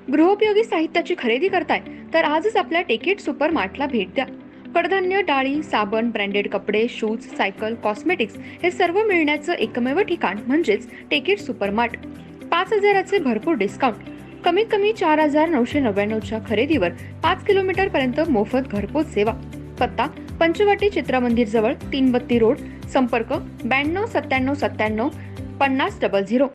गृहोपयोगी साहित्याची खरेदी करताय तर आजच आपल्या टेकेट सुपर मार्टला भेट द्या. कडधान्य, डाळी, साबण, ब्रँडेड कपडे, शूज, सायकल, कॉस्मेटिक्स हे सर्व मिळण्याचं एकमेव ठिकाण म्हणजेच टेकेट सुपर मार्ट. 5,000चे भरपूर डिस्काउंट. कमीत कमी 4,999च्या खरेदीवर 5 किलोमीटर पर्यंत मोफत घरपोच सेवा. पत्ता पंचवटी चित्रमंदिर जवळ, 332 रोड. संपर्क 92 97 97 50 00.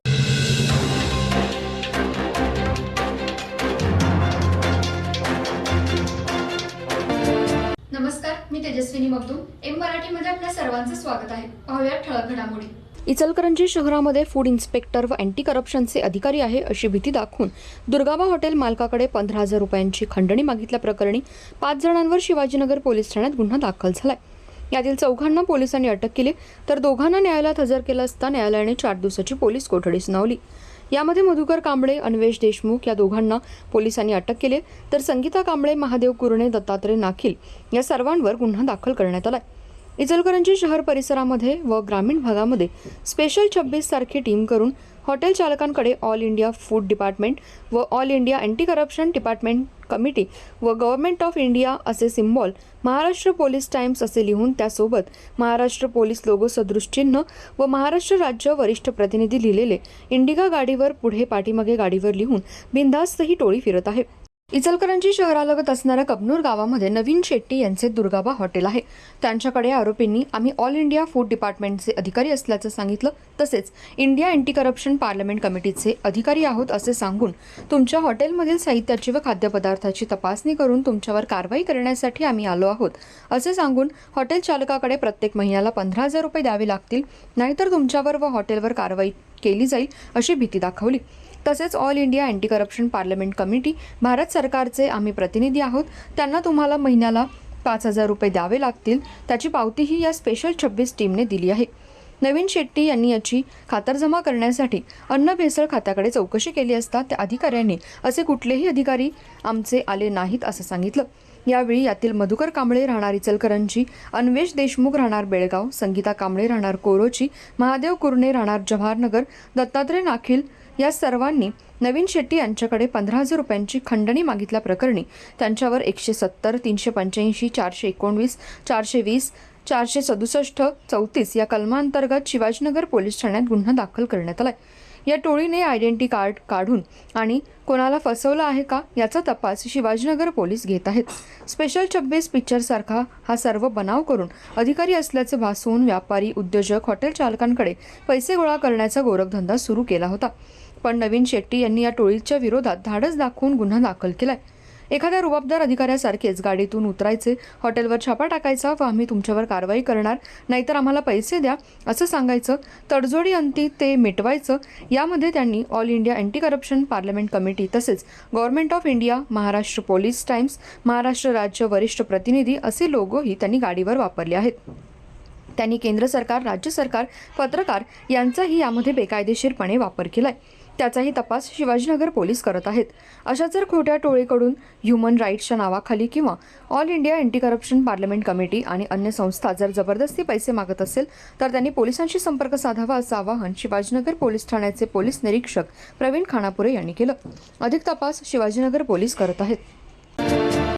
नमस्कार, मी तेजस्विनी मगदूम. एम मराठीमध्ये आपल्या सर्वांचं स्वागत आहे. पाहूया ठळक घडामोडी. इचलकरंजी शहरामध्ये फूड इन्स्पेक्टर व अँटी करप्शनचे अधिकारी आहे अशी भीती दाखवून दुर्गाबा हॉटेल मालकाकडे 15,000 रुपयांची खंडणी मागितल्याप्रकरणी 5 जणांवर शिवाजीनगर पोलीस ठाण्यात गुन्हा दाखल झालाय. यातील 4 पोलिसांनी अटक केली तर 2 न्यायालयात हजर केलं असता न्यायालयाने 4 दिवसाची पोलीस कोठडी सुनावली. यामध्ये मधुकर कांबळे, अन्वेष देशमुख या 2 पोलिसांनी अटक केली तर संगीता कांबळे, महादेव कुरणे, दत्तात्रय नाखिल या सर्वांवर गुन्हा दाखल करण्यात आलाय. इचलकरंजी शहर परिसरामध्ये व ग्रामीण भागामध्ये स्पेशल 26 सारखी टीम करून हॉटेल चालकांकडे ऑल इंडिया फूड डिपार्टमेंट व all India anti corruption department committee व गव्हर्नमेंट ऑफ इंडिया असे सिम्बॉल, महाराष्ट्र पोलीस टाइम्स असे लिहून त्यासोबत महाराष्ट्र पोलीस लोगो सदृश चिन्ह व महाराष्ट्र राज्य वरिष्ठ प्रतिनिधी लिहिलेले इंडिगा गाडीवर पुढे पाठीमागे गाडीवर लिहून बिनधास्त ही टोळी फिरत आहे. इचलकरंजी शहरालगत असणाऱ्या कबनूर गावामध्ये नवीन शेट्टी यांचे दुर्गाबा हॉटेल आहे. त्यांच्याकडे आरोपींनी आम्ही ऑल इंडिया फूड डिपार्टमेंटचे अधिकारी असल्याचं सांगितलं, तसेच इंडिया अँटी करप्शन पार्लमेंट कमिटीचे अधिकारी आहोत असे सांगून तुमच्या हॉटेलमधील साहित्याची व खाद्यपदार्थाची तपासणी करून तुमच्यावर कारवाई करण्यासाठी आम्ही आलो आहोत असे सांगून हॉटेल चालकाकडे प्रत्येक महिन्याला 15,000 रुपये द्यावे लागतील, नाहीतर तुमच्यावर व हॉटेलवर कारवाई केली जाईल अशी भीती दाखवली. तसेच all India anti corruption parliament committee, Bharat सरकारचे आम्ही प्रतिनिधी आहोत, त्यांना तुम्हाला महिन्याला 5,000 रुपये द्यावे लागतील, त्याची पावतीही या स्पेशल 26 टीमने दिली आहे. नवीन शेट्टी यांनी याची खातरजमा करण्यासाठी अन्न भेसळ खात्याकडे चौकशी केली असता त्या अधिकाऱ्यांनी असे कुठलेही अधिकारी आमचे आले नाहीत असं सांगितलं. यावेळी यातील मधुकर कांबळे राहणार इचलकरंजी, अन्वेष देशमुख राहणार बेळगाव, संगीता कांबळे राहणार कोरोची, महादेव कुरणे राहणार जवाहरनगर, दत्तात्रय नाखिल या सर्वांनी नवीन शेट्टी यांच्याकडे 15,000 रुपयांची खंडणी मागितल्याप्रकरणी त्यांच्यावर 170, 385, 419, 420, 467, 34 या कलमांतर्गत शिवाजीनगर पोलीस ठाण्यात गुन्हा दाखल करण्यात आलाय. या टोळीने आयडेंटिटी कार्ड काढून आणि कोणाला फसवलं आहे का याचा तपास शिवाजीनगर पोलीस घेत आहेत. स्पेशल 26 पिक्चर सारखा हा सर्व बनाव करून अधिकारी असल्याचे भासवून व्यापारी, उद्योजक, हॉटेल चालकांकडे पैसे गोळा करण्याचा गोरखधंदा सुरू केला होता. पण नवीन शेट्टी यांनी या टोळीच्या विरोधात धाडस दाखवून गुन्हा दाखल केलाय. एखाद्या रुबाबदार अधिकाऱ्यासारखेच गाडीतून उतरायचे, हॉटेलवर छापा टाकायचा व आम्ही तुमच्यावर कारवाई करणार, नाहीतर आम्हाला पैसे द्या असं सांगायचं, तडजोडी अंती ते मिटवायचं. यामध्ये त्यांनी all India anti corruption parliament committee तसेच government of India, Maharashtra police times, Maharashtra राज्य वरिष्ठ प्रतिनिधी असे लोगोही त्यांनी गाडीवर वापरले आहेत. त्यांनी केंद्र सरकार, राज्य सरकार, पत्रकार यांचाही यामध्ये बेकायदेशीरपणे वापर केलाय. त्याचाही तपास शिवाजीनगर पोलीस करत आहेत. अशा जर खोट्या टोळीकडून ह्युमन राईट्सच्या नावाखाली किंवा all India anti corruption parliament committee आणि अन्य संस्था जर जबरदस्ती पैसे मागत असेल तर त्यांनी पोलिसांशी संपर्क साधावा असं आवाहन शिवाजीनगर पोलीस ठाण्याचे पोलीस निरीक्षक प्रवीण खानापुरे यांनी केलं. अधिक तपास शिवाजीनगर पोलीस करत आहेत.